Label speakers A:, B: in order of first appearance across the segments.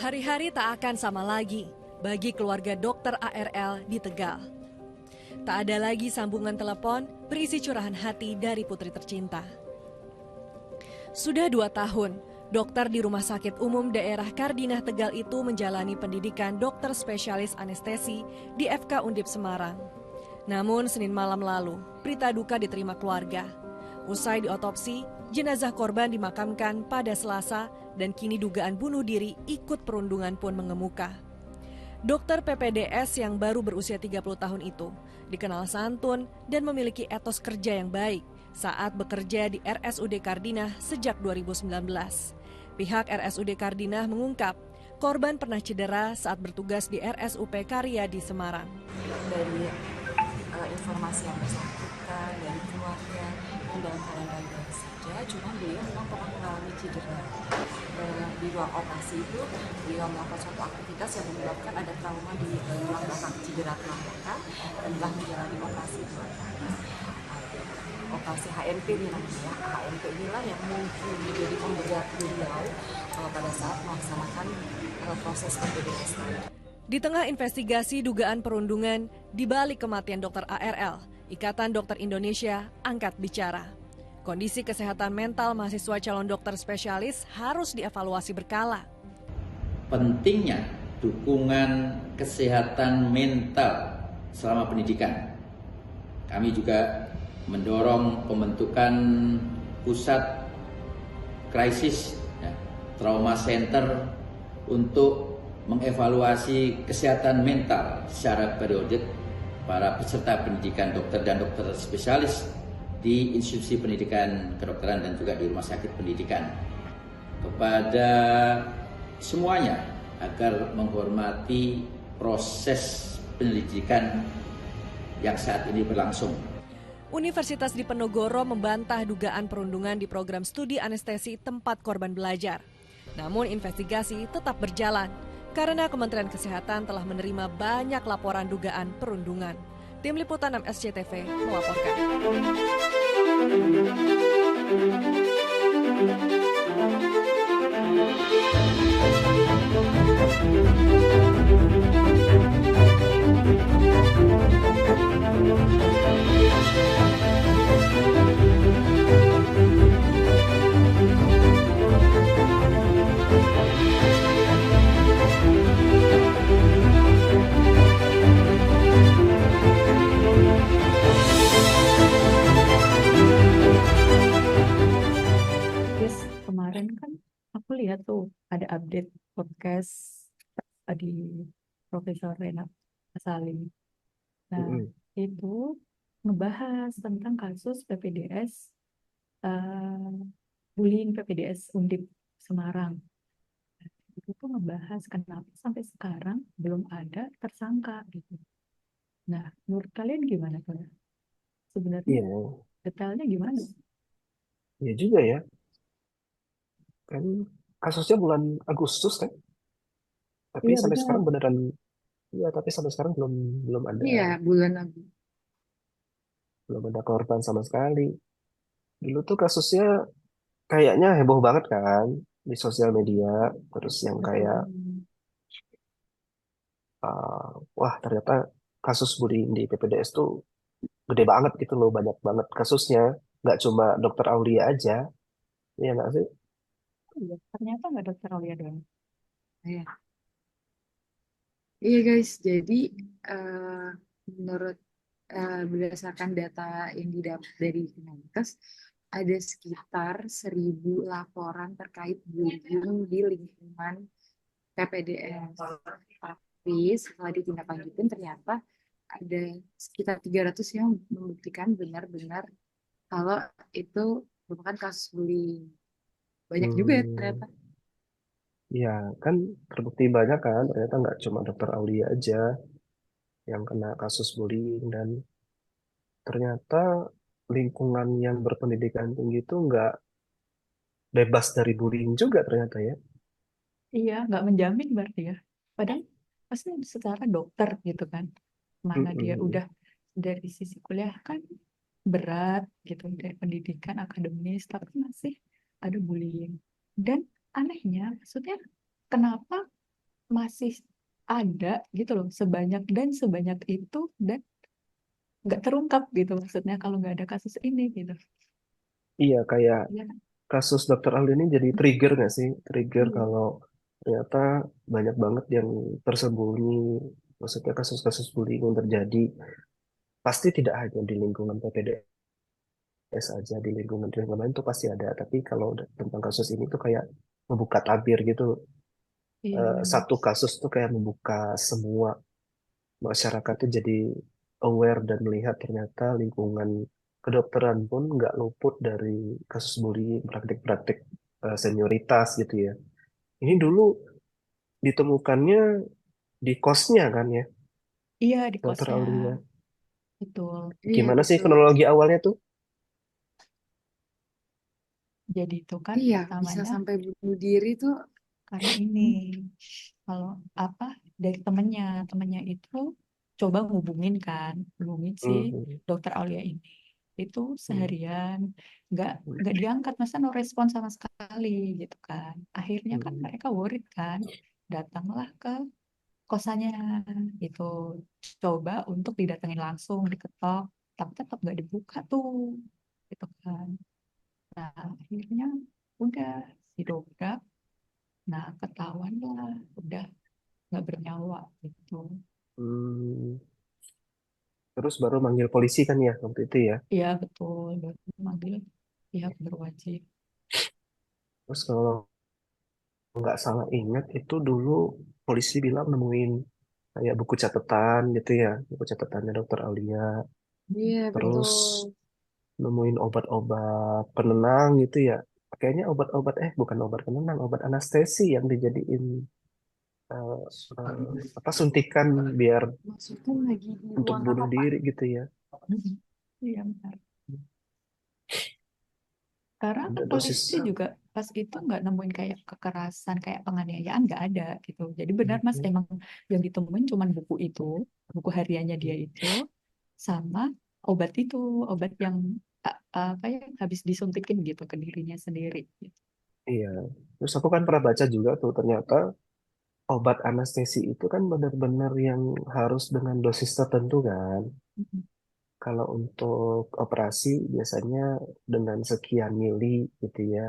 A: Hari-hari tak akan sama lagi bagi keluarga dokter ARL di Tegal. Tak ada lagi sambungan telepon berisi curahan hati dari putri tercinta. Sudah 2 tahun, dokter di Rumah Sakit Umum Daerah Kardinah Tegal itu menjalani pendidikan dokter spesialis anestesi di FK Undip Semarang. Namun Senin malam lalu, berita duka diterima keluarga. Usai diotopsi, jenazah korban dimakamkan pada Selasa dan kini dugaan bunuh diri ikut perundungan pun mengemuka. Dokter PPDS yang baru berusia 30 tahun itu dikenal santun dan memiliki etos kerja yang baik saat bekerja di RSUD Kardinah sejak 2019. Pihak RSUD Kardinah mengungkap korban pernah cedera saat bertugas di RSUP Karya di Semarang.
B: Dari informasi yang bersangkutan dari keluarga yang dalam keadaan baik-baik saja, cuma beliau memang pernah mengalami cedera. Di ruang operasi itu beliau melakukan suatu aktivitas yang menyebabkan ada trauma di tulang belakang, cedera tulang belakang, dan telah menjalani operasi 2 kali. Operasi HNP ini namanya. HNP inilah yang mungkin menjadi pemberat beliau pada saat melaksanakan proses PPDS tadi.
A: Di tengah investigasi dugaan perundungan di balik kematian dokter ARL, Ikatan Dokter Indonesia angkat bicara. Kondisi kesehatan mental mahasiswa calon dokter spesialis harus dievaluasi berkala.
C: Pentingnya dukungan kesehatan mental selama pendidikan. Kami juga mendorong pembentukan pusat krisis trauma center untuk mengevaluasi kesehatan mental secara periodik para peserta pendidikan dokter dan dokter spesialis di institusi pendidikan kedokteran dan juga di rumah sakit pendidikan, kepada semuanya agar menghormati proses penyelidikan yang saat ini berlangsung.
A: Universitas Diponegoro membantah dugaan perundungan di program studi anestesi tempat korban belajar. Namun investigasi tetap berjalan karena Kementerian Kesehatan telah menerima banyak laporan dugaan perundungan. Tim Liputan 6 SCTV melaporkan.
D: Kemarin kan aku lihat tuh ada update podcast di Profesor Renat Salim. Nah, itu ngebahas tentang kasus PPDS, bullying PPDS Undip Semarang. Itu tuh ngebahas kenapa sampai sekarang belum ada tersangka gitu. Nah, menurut kalian gimana tuh? Sebenarnya detailnya gimana?
E: Iya juga ya, kan kasusnya bulan Agustus kan, tapi
D: Iya,
E: sampai
D: benar.
E: sekarang beneran, ya tapi sampai sekarang belum
D: Iya, bulan Agustus.
E: belum ada korban sama sekali. Dulu tuh kasusnya kayaknya heboh banget kan di sosial media, terus yang kayak wah ternyata kasus bullying di PPDS tuh gede banget gitu loh, banyak banget kasusnya, nggak cuma dokter Aulia aja, ya nggak sih?
D: Iya, ternyata nggak dokter Aulia doang.
B: Iya. Iya guys, jadi menurut berdasarkan data yang didapat dari Kemenkes, ada sekitar 1.000 laporan terkait bullying di lingkungan PPDS. Tapi setelah ditindaklanjutin ternyata ada sekitar 300 yang membuktikan benar-benar kalau itu merupakan kasus bullying. Banyak juga ya ternyata.
E: Ya kan terbukti banyak kan, ternyata nggak cuma dokter Aulia aja yang kena kasus bullying, dan ternyata lingkungan yang berpendidikan tinggi itu nggak bebas dari bullying juga ternyata ya.
D: Iya, nggak menjamin berarti ya. Padahal pasti secara dokter gitu kan. Mana dia
E: Mm-mm.
D: udah dari sisi kuliah kan berat gitu, dari pendidikan akademis, tapi masih ada bullying. Dan anehnya, maksudnya kenapa masih ada gitu loh, sebanyak dan sebanyak itu, dan nggak terungkap gitu maksudnya kalau nggak ada kasus ini gitu.
E: Iya, kayak
D: Iya,
E: kasus Dokter Aldi ini jadi trigger nggak sih? Trigger
D: iya,
E: kalau ternyata banyak banget yang tersembunyi. Maksudnya kasus-kasus bullying yang terjadi pasti tidak hanya di lingkungan PPDS aja, di lingkungan lain tuh pasti ada. Tapi kalau tentang kasus ini tuh kayak membuka tabir gitu.
D: iya benar.
E: Satu kasus tuh kayak membuka semua masyarakat tuh jadi aware dan melihat ternyata lingkungan kedokteran pun nggak luput dari kasus bullying, praktik-praktik senioritas gitu ya. Ini
D: Iya,
E: dulu ditemukannya di kosnya kan ya,
D: iya di
E: Dokter
D: kosnya,
E: Aulia.
D: betul.
F: Iya
E: Gimana sih
F: betul.
E: kronologi awalnya tuh?
D: Jadi itu kan
F: Iya, bisa
D: pertamanya
F: sampai bunuh diri tuh.
D: karena ini, kalau apa, dari temennya itu coba hubungin si
E: Hmm,
D: dokter Aulia ini, itu
E: hmm,
D: seharian nggak diangkat, masa no respon sama sekali gitu kan. Akhirnya kan
E: hmm,
D: mereka worried kan, datanglah ke kosannya itu, coba untuk didatengin langsung, diketok, tapi tetap nggak dibuka tuh gitu kan. Nah akhirnya udah didobrak, nah ketahuan lah udah nggak bernyawa gitu.
E: hmm. Terus baru manggil polisi kan ya waktu itu ya.
D: Iya betul, baru manggil pihak berwajib.
E: Terus kalau nggak salah ingat itu dulu polisi bilang nemuin kayak buku catatan gitu ya, buku catatannya Dokter Aulia.
F: Iya
E: Terus
F: betul.
E: nemuin obat-obat penenang gitu ya. Kayaknya obat-obat bukan obat penenang, obat anestesi yang dijadiin eh, apa suntikan biar
F: Maksudnya lagi di
E: untuk
F: ruang apa,
E: bunuh
F: Pak?
E: diri gitu ya.
D: Mhm. Iya benar. Karena
E: Ada
D: kan
E: dosis.
D: polisi juga pas itu nggak nemuin kayak kekerasan, kayak penganiayaan, nggak ada gitu. Jadi benar Mas,
E: Mhm.
D: emang yang ditemuin cuman buku itu, buku hariannya dia itu, sama obat itu, obat yang apa ya, habis disuntikin gitu ke dirinya sendiri. Gitu.
E: Iya. Terus aku kan pernah baca juga tuh ternyata obat anestesi itu kan benar-benar yang harus dengan dosis tertentu kan.
D: Mhm.
E: Kalau untuk operasi biasanya dengan sekian mili gitu ya,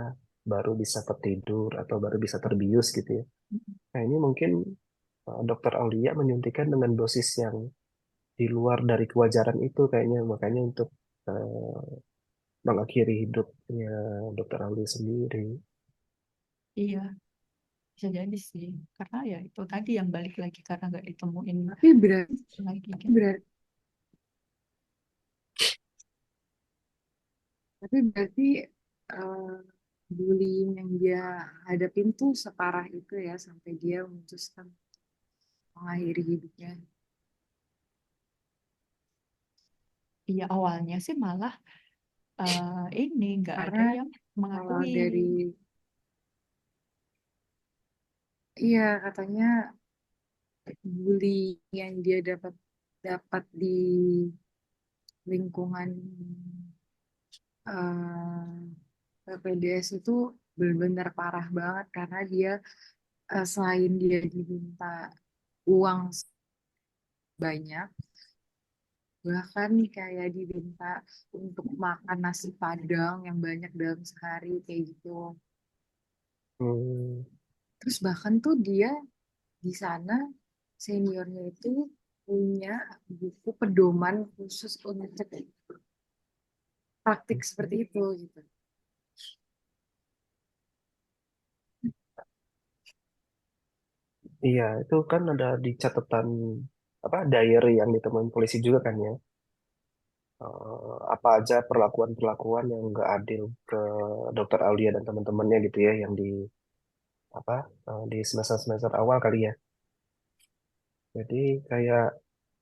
E: baru bisa tertidur atau baru bisa terbius gitu ya. Nah ini mungkin Dokter Aulia menyuntikkan dengan dosis yang di luar dari kewajaran itu kayaknya, makanya untuk mengakhiri hidupnya Dokter Aulia sendiri.
D: Iya, bisa jadi sih. Karena ya itu tadi yang balik lagi, karena nggak ditemuin
F: Tapi berarti,
D: lagi kan.
F: berarti, tapi berarti eh, bullying yang dia hadapin tuh separah itu ya sampai dia memutuskan mengakhiri hidupnya.
D: Iya awalnya sih malah ini nggak ada
F: Karena
D: yang
F: kalau
D: mengakui.
F: dari, iya katanya bullying yang dia dapat dapat di lingkungan PPDS itu benar-benar parah banget karena dia selain dia diminta uang banyak, bahkan kayak diminta untuk makan nasi Padang yang banyak dalam sehari kayak gitu.
E: Hmm,
F: Terus bahkan tuh dia di sana seniornya itu punya buku pedoman khusus untuk praktik seperti itu gitu.
E: iya, itu kan ada di catatan apa diary yang ditemuin polisi juga kan ya. Apa aja perlakuan-perlakuan yang nggak adil ke Dokter Aulia dan teman-temannya gitu ya, yang di apa di semester-semester awal kali ya. Jadi kayak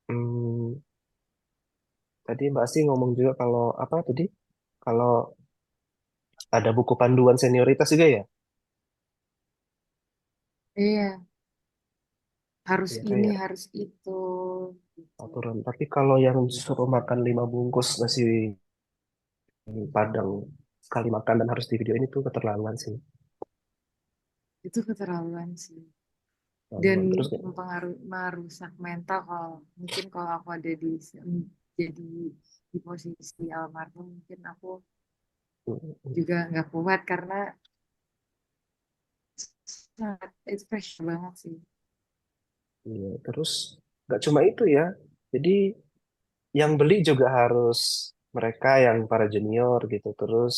E: hmm, tadi Mbak Asti ngomong juga kalau apa tadi? Kalau ada buku panduan senioritas juga ya?
F: Iya, harus
E: Ya
F: ini,
E: kayak
F: harus itu gitu.
E: aturan. Tapi kalau yang suruh makan 5 bungkus nasi Padang sekali makan dan harus di video ini tuh keterlaluan sih.
F: Itu keterlaluan sih. dan
E: Terus
F: merusak mental kalau mungkin kalau aku ada jadi di posisi almarhum mungkin aku juga nggak kuat karena sangat itu fresh banget sih.
E: iya, terus nggak cuma itu ya. Jadi yang beli juga harus mereka yang para junior gitu. Terus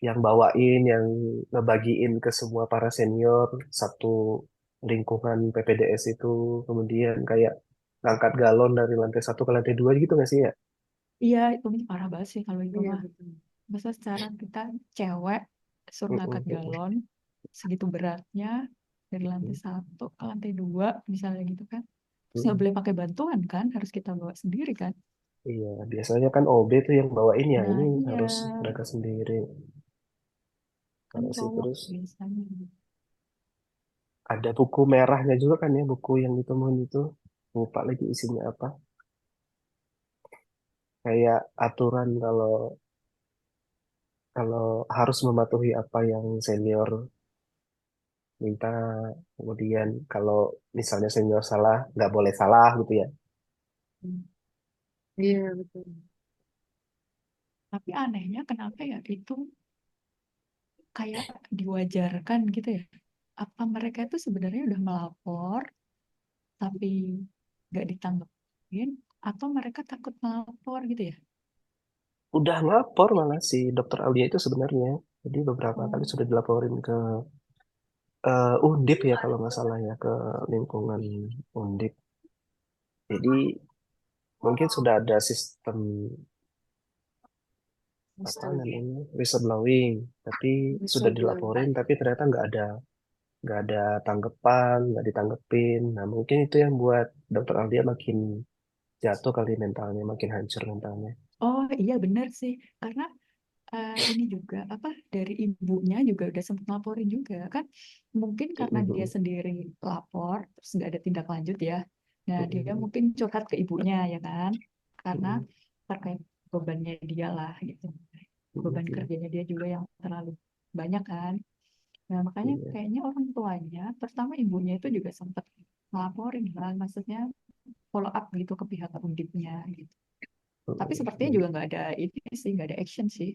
E: yang bawain, yang ngebagiin ke semua para senior satu lingkungan PPDS itu. Kemudian kayak ngangkat galon dari lantai satu ke lantai dua gitu nggak sih ya?
D: Iya, itu parah banget sih kalau itu
F: Iya
D: mah.
F: betul.
D: Masa secara kita cewek suruh ngangkat galon segitu beratnya dari lantai satu ke lantai dua misalnya gitu kan. Terus nggak boleh pakai bantuan kan, harus kita bawa sendiri kan.
E: Iya, biasanya kan OB tuh yang bawain ya,
D: Nah
E: ini
D: iya,
E: harus mereka sendiri.
D: kan
E: Kalau sih
D: cowok
E: terus
D: biasanya.
E: ada buku merahnya juga kan ya, buku yang ditemuin itu. Lupa lagi isinya apa. Kayak aturan kalau kalau harus mematuhi apa yang senior minta. Kemudian kalau misalnya senior salah, nggak boleh salah gitu ya.
F: Iya betul.
D: Tapi anehnya kenapa ya itu kayak diwajarkan gitu ya. Apa mereka itu sebenarnya udah melapor tapi nggak ditanggepin atau mereka takut melapor gitu ya?
E: Udah ngelapor malah si dokter Aulia itu sebenarnya. Jadi beberapa kali
D: Oh,
E: sudah dilaporin ke Undip ya kalau nggak salah ya, ke lingkungan Undip. Jadi mungkin sudah ada sistem apa
F: Astaga.
E: namanya whistleblowing, tapi
F: Bisa
E: sudah
F: bilang.
E: dilaporin tapi ternyata nggak ada tanggapan, nggak ditanggepin. Nah mungkin itu yang buat dokter Aulia makin jatuh kali mentalnya, makin hancur mentalnya.
D: oh iya benar sih. Karena ini juga apa dari ibunya juga udah sempat laporin juga kan. Mungkin karena dia
E: Mm-mm.
D: sendiri lapor terus nggak ada tindak lanjut ya. Nah dia
E: Mm-mm.
D: mungkin curhat ke ibunya ya kan. Karena
E: Mm-mm.
D: terkait bebannya dia lah gitu. Beban
E: Mm-mm.
D: kerjanya dia juga yang terlalu banyak kan. Nah, makanya
E: Iya.
D: kayaknya orang tuanya, terutama ibunya itu juga sempat ngelaporin kan, maksudnya follow up gitu ke pihak undipnya gitu. Tapi sepertinya
E: Mm-mm.
D: juga nggak ada ini sih, nggak ada action sih,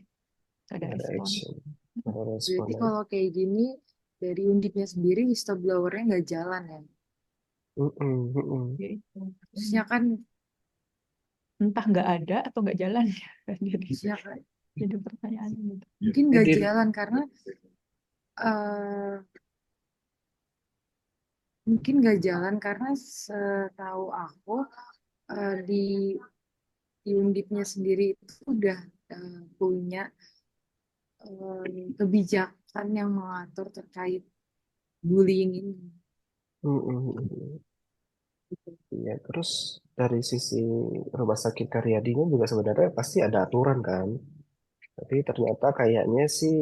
D: nggak ada
E: Nggak ada
D: respon.
E: action, nggak ada respon
F: Berarti
E: lagi.
F: kalau kayak gini dari undipnya sendiri whistleblowernya nggak jalan ya.
E: Mm-mm. Mm-mm.
D: Ya itu.
F: Terusnya kan,
D: Entah nggak ada atau nggak jalan ya.
F: terusnya kan
D: Jadi pertanyaan gitu.
F: mungkin nggak
E: Jadi
F: jalan karena eh, mungkin nggak jalan karena setahu aku di undipnya sendiri itu udah punya kebijakan yang mengatur terkait bullying ini.
E: mm-mm.
F: Gitu.
E: Iya, terus dari sisi rumah sakit Karyadinya juga sebenarnya pasti ada aturan kan. Tapi ternyata kayaknya sih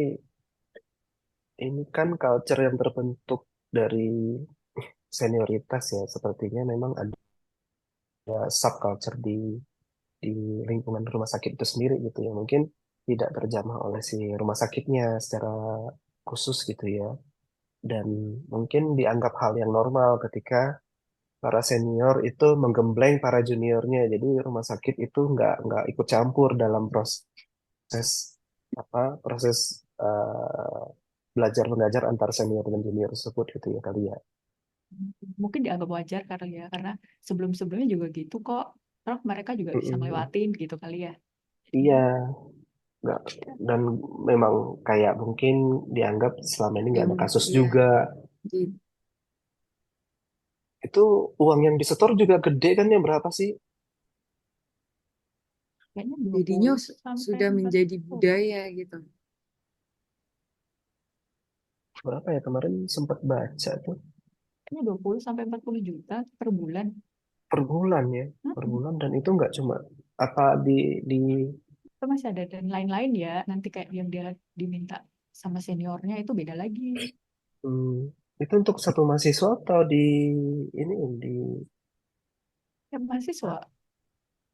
E: ini kan culture yang terbentuk dari senioritas ya. Sepertinya memang ada subculture di lingkungan rumah sakit itu sendiri gitu ya. Mungkin tidak terjamah oleh si rumah sakitnya secara khusus gitu ya. Dan mungkin dianggap hal yang normal ketika para senior itu menggembleng para juniornya. Jadi rumah sakit itu nggak ikut campur dalam proses proses belajar mengajar antar senior dan junior tersebut gitu ya kali ya.
D: Mungkin dianggap wajar kali ya, karena sebelum-sebelumnya juga gitu kok. Terus mereka juga bisa
E: Mm-mm.
D: ngelewatin gitu kali ya. Jadi,
E: Iya, nggak dan memang kayak mungkin dianggap selama ini nggak ada kasus
F: Iya,
E: juga.
F: gitu.
E: Itu uang yang disetor juga gede kan ya berapa sih?
D: kayaknya
F: Jadinya
D: 20 sampai
F: sudah menjadi
D: 40.
F: budaya gitu.
E: Berapa ya kemarin sempat baca tuh
D: Kayaknya 20 sampai 40 juta per bulan.
E: per bulan ya, per
D: Mm-mm.
E: bulan dan itu nggak cuma apa di
D: Itu masih ada dan lain-lain ya. Nanti kayak yang dia diminta sama seniornya itu beda lagi.
E: hmm, itu untuk satu mahasiswa atau ini di
D: Ya mahasiswa.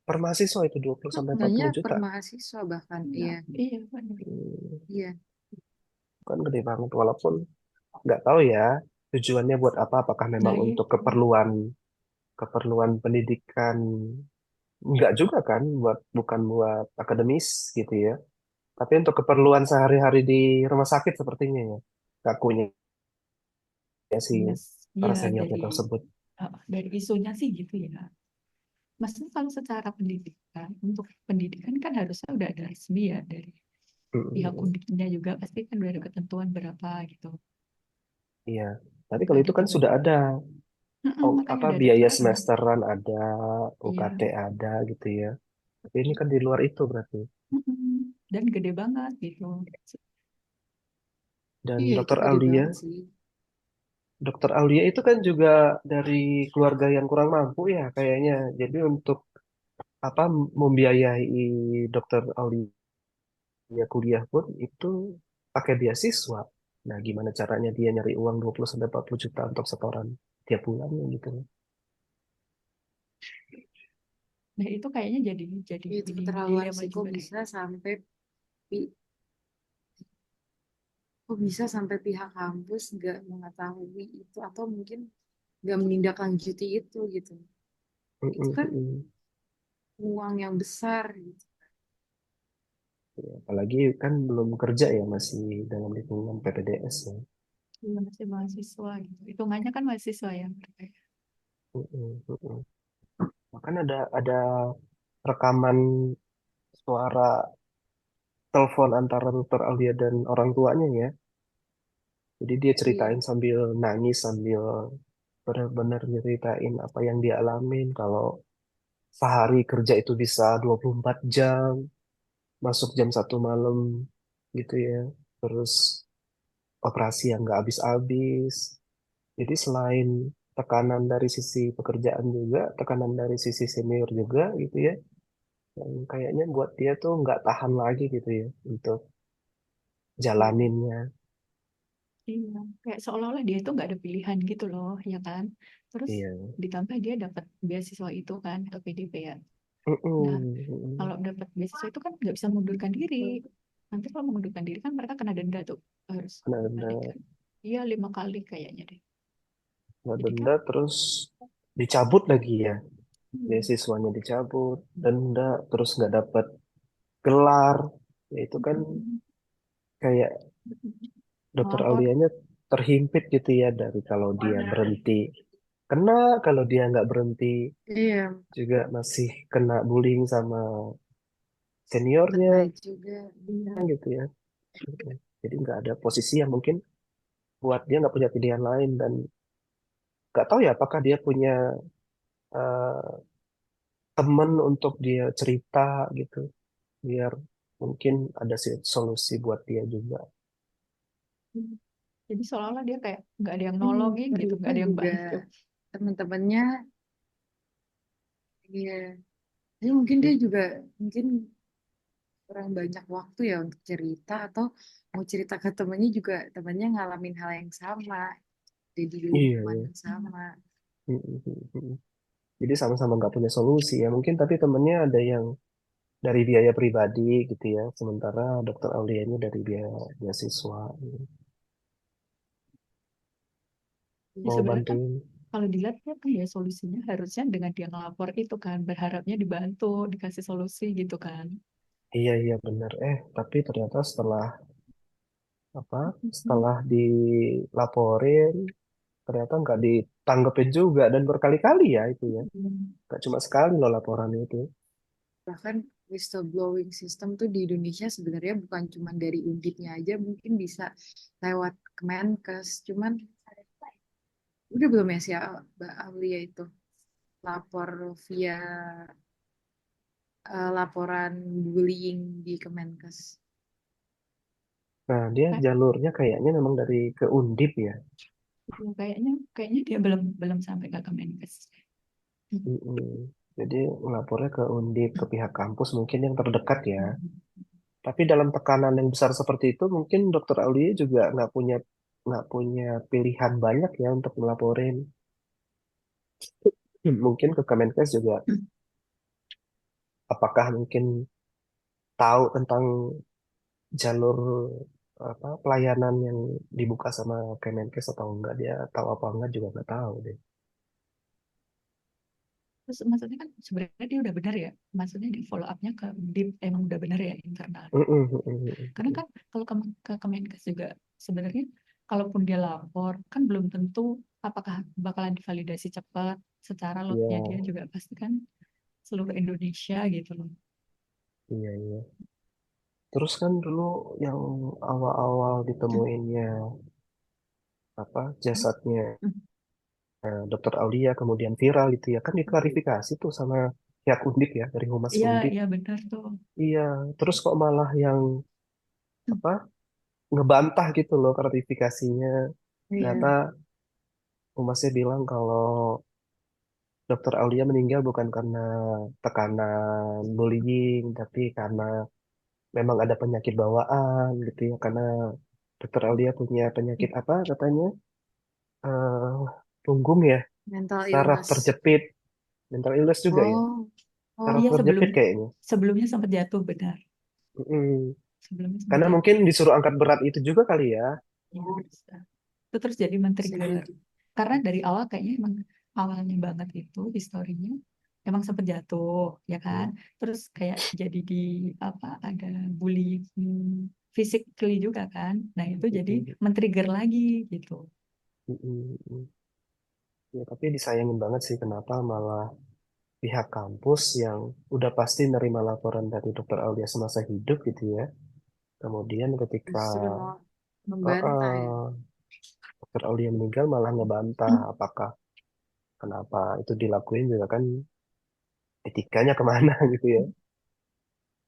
E: per mahasiswa itu 20 sampai empat
F: Hanya
E: puluh
F: per
E: juta.
F: mahasiswa bahkan,
D: Iya,
F: iya,
D: iya benar.
E: Hmm,
F: iya.
E: kan gede banget walaupun nggak tahu ya tujuannya buat apa? Apakah
D: Nah
E: memang untuk
D: itu.
E: keperluan keperluan pendidikan? Enggak juga kan, bukan buat akademis gitu ya. Tapi untuk keperluan sehari-hari di rumah sakit sepertinya ya. Ngakunya ya si
D: Iya, iya
E: para seniornya
D: dari
E: tersebut.
D: dari isunya sih gitu ya. Maksudnya kalau secara pendidikan, untuk pendidikan kan harusnya udah ada resmi ya dari pihak
E: Mm-mm.
D: undipnya juga pasti kan udah ada ketentuan berapa gitu.
E: Iya. Tapi kalau
D: Makanya
E: itu kan sudah
D: tiba-tiba,
E: ada
D: "Mm-mm, makanya
E: apa
D: udah ada
E: biaya
D: aturan.
E: semesteran ada, UKT
D: Iya,
E: ada gitu ya. Tapi ini kan di luar itu berarti.
D: mm-mm. Dan gede banget gitu.
E: Dan
F: Iya, itu
E: Dokter
F: gede
E: Aulia,
F: banget sih.
E: Dokter Aulia itu kan juga dari keluarga yang kurang mampu ya kayaknya. Jadi untuk apa membiayai Dokter Aulia kuliah pun itu pakai beasiswa. Nah, gimana caranya dia nyari uang 20 sampai 40 juta untuk setoran tiap bulannya gitu.
D: Nah itu kayaknya jadi
F: Ya, itu
D: ini
F: keterlaluan
D: dilema
F: sih.
D: juga deh.
F: Pi- kok bisa sampai pihak kampus nggak mengetahui itu atau mungkin nggak menindaklanjuti itu gitu. Itu
E: Mm-mm,
F: kan
E: mm-mm.
F: uang yang besar gitu.
E: Ya, apalagi kan belum kerja ya masih dalam lingkungan PPDS ya.
D: Iya, masih mahasiswa gitu. Hitungannya kan mahasiswa ya mereka, ya.
E: Mm-mm, mm-mm. Bahkan ada rekaman suara telepon antara Dokter Aulia dan orang tuanya ya. Jadi dia
F: Iya.
E: ceritain sambil nangis sambil benar-benar nyeritain apa yang dia alamin kalau sehari kerja itu bisa 24 jam, masuk jam 1 malam gitu ya. Terus operasi yang nggak habis-habis. Jadi selain tekanan dari sisi pekerjaan juga, tekanan dari sisi senior juga gitu ya. Yang kayaknya buat dia tuh nggak tahan lagi gitu ya untuk
F: Iya.
E: jalaninnya.
D: Iya, kayak seolah-olah dia itu nggak ada pilihan gitu loh, ya kan? Terus
E: Iya.
D: ditambah dia dapat beasiswa itu kan, LPDP ya. Nah,
E: Mm-mm.
D: kalau dapat beasiswa itu kan nggak bisa mengundurkan diri. Nanti kalau mengundurkan diri kan mereka kena denda tuh, harus
E: Kena denda,
D: kembalikan. Iya, 5 kali kayaknya deh.
E: kena
D: Jadi kan,
E: denda terus dicabut lagi ya.
D: hmm,
E: Beasiswanya dicabut, denda, terus nggak dapat gelar. Ya itu kan kayak Dokter
D: ngelapor.
E: Aulianya terhimpit gitu ya dari kalau dia berhenti kena, kalau dia nggak berhenti
F: Iya,
E: juga masih kena bullying sama seniornya
F: kena juga.
D: Iya,
E: gitu ya. Jadi nggak ada posisi yang mungkin buat dia nggak punya pilihan lain dan nggak tahu ya apakah dia punya eh, temen untuk dia cerita gitu biar mungkin ada solusi buat dia juga.
D: jadi seolah-olah dia kayak nggak ada yang
F: Hmm,
D: nolongin gitu,
F: ternyata
D: nggak ada yang
F: juga
D: bantu.
F: teman-temannya, ya, jadi mungkin dia juga mungkin kurang banyak waktu ya untuk cerita atau mau cerita ke temennya juga temennya ngalamin hal yang sama, jadi di
E: Iya
F: lingkungan
E: ya.
F: yang sama.
E: Jadi sama-sama nggak punya solusi ya mungkin tapi temennya ada yang dari biaya pribadi gitu ya sementara dokter Aulia ini dari biaya beasiswa
D: Ya
E: mau
D: sebenarnya kan
E: bantuin.
D: kalau dilihat ya kan ya solusinya harusnya dengan dia ngelapor itu kan berharapnya dibantu, dikasih solusi gitu kan.
E: Iya iya benar tapi ternyata setelah apa setelah dilaporin ternyata nggak ditanggepin juga dan berkali-kali ya itu ya nggak cuma sekali loh laporan itu.
F: Bahkan whistleblowing system tuh di Indonesia sebenarnya bukan cuma dari Undipnya aja, mungkin bisa lewat Kemenkes. Cuman udah belum ya si Mbak Aulia itu lapor via laporan bullying di Kemenkes.
E: Nah dia
D: Kayak
E: jalurnya kayaknya memang dari ke Undip ya.
D: ya, kayaknya dia belum belum sampai ke Kemenkes.
E: Mm-mm. Jadi ngelapornya ke Undip ke pihak kampus mungkin yang terdekat ya. Tapi dalam tekanan yang besar seperti itu, mungkin Dokter Aulia juga nggak punya pilihan banyak ya untuk melaporin. Mungkin ke Kemenkes juga, apakah mungkin tahu tentang jalur apa pelayanan yang dibuka sama Kemenkes atau enggak, dia tahu apa enggak juga nggak tahu deh.
D: Terus maksudnya kan sebenarnya dia udah benar ya. Maksudnya di follow up-nya ke DIP emang udah benar ya internal.
E: Mm-mm, mm-mm,
D: Karena
E: mm-mm.
D: kan kalau ke Kemenkes juga sebenarnya kalaupun dia lapor kan belum tentu apakah bakalan divalidasi cepat. Secara lotnya dia
E: Iya,
D: juga pasti kan seluruh Indonesia gitu loh.
E: iya, iya. Terus kan dulu yang awal-awal ditemuinnya apa jasadnya Dokter Aulia kemudian viral gitu ya, kan diklarifikasi tuh sama pihak Undip ya, dari Humas
D: Iya,
E: Undip.
D: iya benar tuh.
E: Iya, terus kok malah yang apa ngebantah gitu loh klarifikasinya. Ternyata
F: Iya.
E: Humasnya bilang kalau Dokter Aulia meninggal bukan karena tekanan bullying, tapi karena memang ada penyakit bawaan gitu ya. Karena Dokter Aulia punya penyakit apa katanya? eh Punggung ya,
F: Mental
E: saraf
F: illness.
E: terjepit, mental illness juga ya,
F: Oh,
E: saraf
D: Iya
F: oh,
D: sebelum
E: terjepit kayaknya.
D: sebelumnya sempat jatuh benar.
E: Mm-mm.
D: Sebelumnya sempat
E: Karena
D: jatuh.
E: mungkin disuruh angkat berat itu juga kali ya.
D: Ya, bisa. Itu terus jadi
F: bisa
D: men-trigger.
F: jadi.
D: Karena dari awal kayaknya emang awalnya banget itu historinya emang sempat jatuh, ya kan?
E: Hmm.
D: Terus kayak jadi di apa ada bullying physically juga kan. Nah, itu jadi
E: Mm-mm.
D: men-trigger lagi gitu.
E: Mm-mm. Ya, tapi disayangin banget sih kenapa malah pihak kampus yang udah pasti nerima laporan dari Dokter Aulia semasa hidup gitu ya. Kemudian ketika
F: Justru mau
E: uh,
F: membantah ya.
E: uh, Dokter Aulia meninggal malah ngebantah apakah kenapa itu dilakuin juga kan etikanya kemana gitu ya.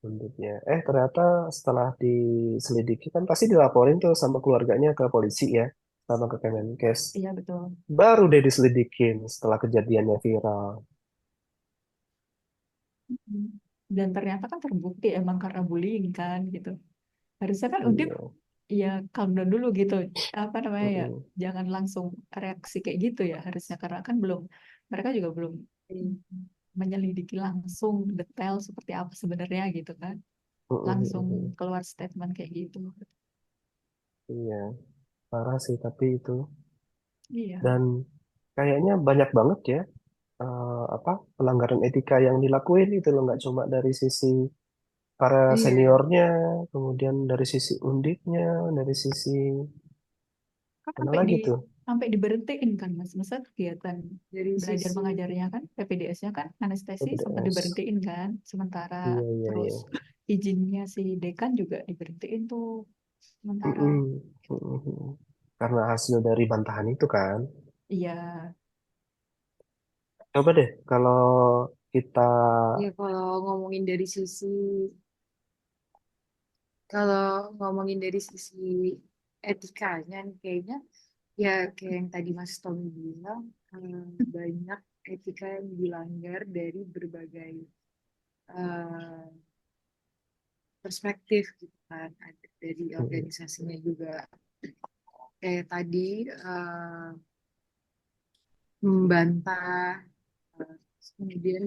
E: Bentuknya. Ternyata setelah diselidiki kan pasti dilaporin tuh sama keluarganya ke polisi ya, sama ke Kemenkes.
D: Iya betul.
E: Baru deh diselidikin setelah kejadiannya viral.
D: Dan ternyata kan terbukti emang karena bullying kan gitu. Harusnya kan Undip
E: Iya.
D: ya calm down dulu gitu. Apa namanya ya?
E: Mm-mm.
D: Jangan langsung reaksi kayak gitu ya harusnya karena kan belum mereka juga belum
F: Iya.
D: menyelidiki langsung detail seperti apa sebenarnya gitu kan.
E: Mm-mm.
D: Langsung
E: Mm-mm.
D: keluar statement kayak gitu.
E: Iya, parah sih tapi itu.
D: Iya.
E: Dan kayaknya banyak banget ya apa pelanggaran etika yang dilakuin itu loh, nggak cuma dari sisi para
F: Iya.
E: seniornya, kemudian dari sisi undipnya, dari sisi
D: Kan
E: mana lagi tuh?
D: sampai diberhentiin kan Mas. Masa kegiatan
F: Dari
D: belajar
F: sisi
D: mengajarnya kan PPDS-nya kan anestesi sempat
E: PPDS.
D: diberhentiin kan sementara
E: Iya, iya,
D: terus
E: iya.
D: izinnya si dekan juga diberhentiin tuh sementara.
E: Mm-mm. Mm-mm. Karena hasil dari bantahan itu kan.
D: Iya,
E: Coba deh kalau kita
F: ya kalau ngomongin dari sisi etikanya nih kayaknya ya kayak yang tadi Mas Tommy bilang banyak etika yang dilanggar dari berbagai eh, perspektif gitu kan. Ada dari
E: mm,
F: organisasinya juga kayak tadi membantah kemudian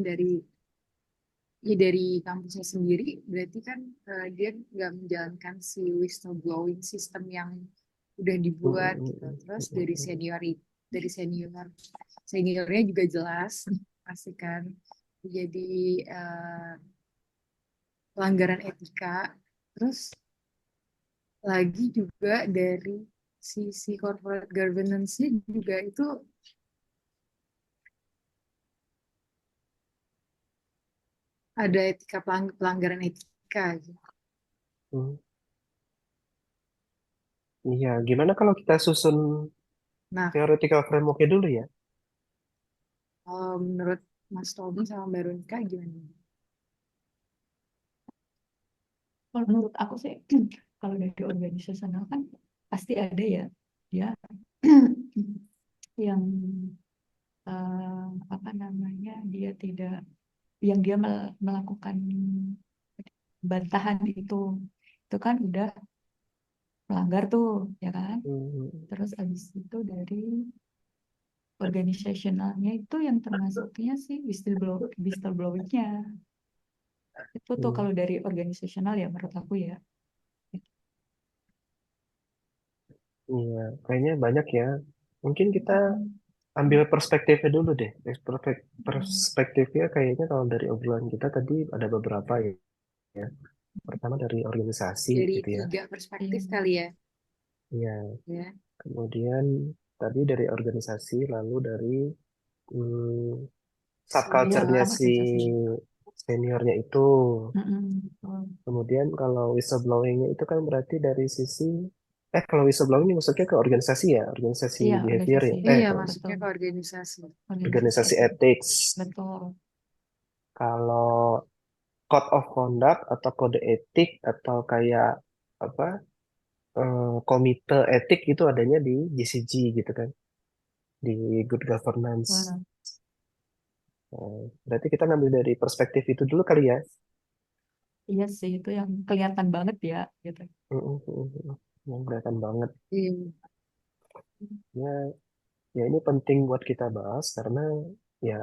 F: dari kampusnya sendiri berarti kan dia nggak menjalankan si whistleblowing system yang udah
E: mm,
F: dibuat
E: mm,
F: gitu. Terus
E: mm, mm, mm.
F: dari seniornya juga jelas pasti kan jadi eh, pelanggaran etika. Terus lagi juga dari sisi corporate governance-nya juga itu ada pelanggaran etika gitu.
E: Mm. Iya, gimana kalau kita susun
F: Nah,
E: theoretical framework-nya dulu ya?
F: kalau menurut Mas Tommy sama Mbak Ronika gimana?
D: kalau menurut aku sih kalau dari organisasional kan pasti ada ya dia yang apa namanya dia tidak yang dia melakukan bantahan itu kan udah melanggar tuh ya kan.
E: Hmm,
D: Terus abis itu dari organisasionalnya itu yang termasuknya sih whistleblowingnya itu tuh
E: hmm,
D: kalau dari organisasional ya menurut aku ya.
E: Iya, kayaknya banyak ya. Mungkin kita
D: Mm-mm.
E: ambil perspektifnya dulu deh.
D: Mm-mm.
E: Perspektifnya kayaknya kalau dari obrolan kita tadi ada beberapa ya. Pertama dari organisasi
F: Dari
E: gitu ya.
F: 3 perspektif
D: Iya.
F: kali ya.
E: Iya,
F: Ya.
E: kemudian tadi dari organisasi, lalu dari hmm,
D: Iya,
E: subculture-nya si
D: organisasi.
E: seniornya itu.
D: Mm-mm. Betul.
E: Kemudian kalau whistleblowing-nya itu kan berarti dari sisi kalau whistleblowing ini maksudnya ke organisasi ya, organisasi
D: Iya,
E: behavior
D: organisasi.
E: ya,
F: Iya,
E: kalau
F: masuknya
D: Betul.
F: ke organisasi.
D: Organisasi
E: organisasi
D: etik.
E: ethics.
D: Betul.
E: Kalau code of conduct atau kode etik atau kayak apa komite etik itu adanya di GCG gitu kan, di Good Governance.
D: Wah,
E: Berarti kita ngambil dari perspektif itu dulu kali ya.
D: iya sih, itu yang kelihatan banget ya, gitu.
E: Mm, mm, mm, mm. Yang kelihatan banget.
F: Iya.
E: Ya, ya ini penting buat kita bahas karena ya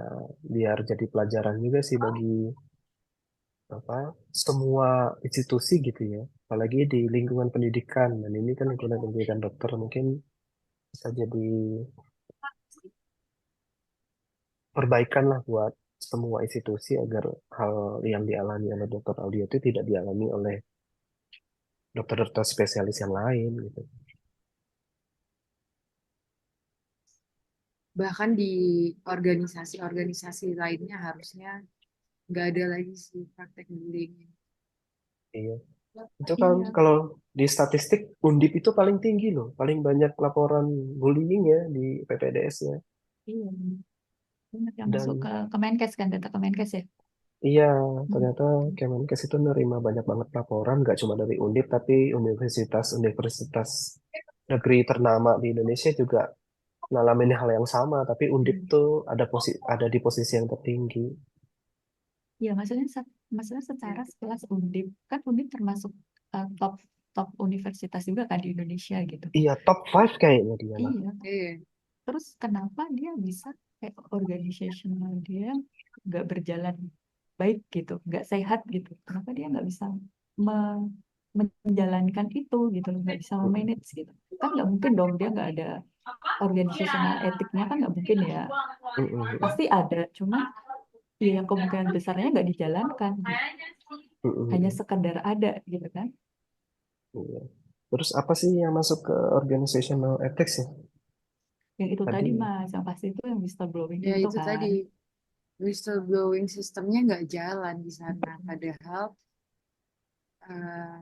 E: biar jadi pelajaran juga sih bagi apa semua institusi gitu ya. Apalagi di lingkungan pendidikan dan ini kan lingkungan pendidikan dokter mungkin bisa jadi perbaikan lah buat semua institusi agar hal yang dialami oleh dokter Aulia itu tidak dialami oleh dokter-dokter spesialis yang lain gitu.
F: Bahkan di organisasi-organisasi lainnya harusnya nggak ada lagi sih praktek bullying.
E: Iya. Itu kan
D: Iya,
E: kalau di statistik Undip itu paling tinggi loh, paling banyak laporan bullying ya di PPDS ya.
D: iya. Banyak yang masuk ke
E: Dan
D: Kemenkes kan, data Kemenkes ya.
E: iya,
D: Hmm.
E: ternyata Kemenkes itu nerima banyak banget laporan, nggak cuma dari Undip, tapi universitas-universitas negeri ternama di Indonesia juga ngalamin hal yang sama. Tapi Undip
D: Hmm.
E: tuh ada di posisi yang tertinggi.
D: Iya, maksudnya secara sekelas Undip, kan Undip termasuk top top universitas juga kan di Indonesia gitu.
E: Iya, top 5 kayaknya dia lah.
D: Iya,
F: Iya.
D: terus kenapa dia bisa kayak organizational dia nggak berjalan baik gitu, nggak sehat gitu? Kenapa dia nggak bisa me- menjalankan itu gitu, nggak bisa
E: Mm,
D: memanage gitu? Kan nggak mungkin dong dia nggak ada organizational etiknya, kan nggak mungkin ya.
E: mm, mm, mm,
D: Pasti ada, cuma ya yang kemungkinan besarnya nggak dijalankan gitu.
E: mm, mm,
D: Hanya
E: mm.
D: sekedar ada gitu kan.
E: Iya. Terus apa sih yang masuk ke organizational ethics ya?
D: Yang itu
E: Tadi
D: tadi mas, yang pasti itu yang whistleblowing
F: Ya
D: itu
F: itu tadi
D: kan.
F: whistleblowing sistemnya nggak jalan di sana. Padahal eh,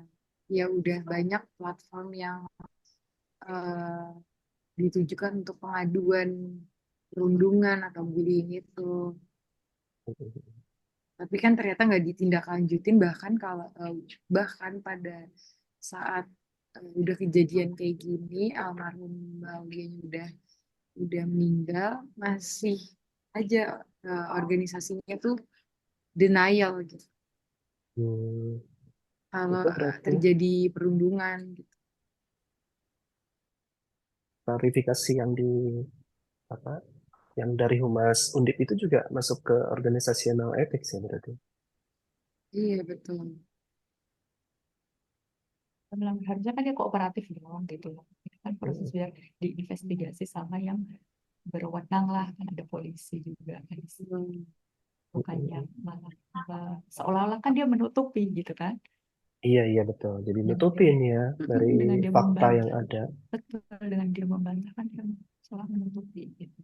F: ya udah banyak platform yang eh, ditujukan untuk pengaduan perundungan atau bullying itu. Tapi kan ternyata nggak ditindaklanjutin bahkan pada saat udah kejadian kayak gini, almarhum Maulianya udah meninggal, masih aja organisasinya tuh denial gitu.
E: hmm,
F: Kalau
E: itu berarti
F: terjadi perundungan gitu.
E: klarifikasi yang di apa yang dari Humas Undip itu juga masuk ke organizational ethics ya berarti.
F: Iya betul.
D: Dalam harusnya kan dia kooperatif dong gitu loh. Ini kan proses
E: Mm,
D: biar diinvestigasi sama yang berwenang lah, kan ada polisi juga kan.
F: Hmm.
E: mm,
D: Bukannya
E: mm.
D: malah seolah-olah kan dia menutupi gitu kan.
E: Iya iya betul. Jadi
D: Dengan
E: nutupin ya dari
D: dengan dia
E: fakta yang
D: membantah,
E: ada.
D: betul, dengan dia membantah kan dia seolah menutupi gitu.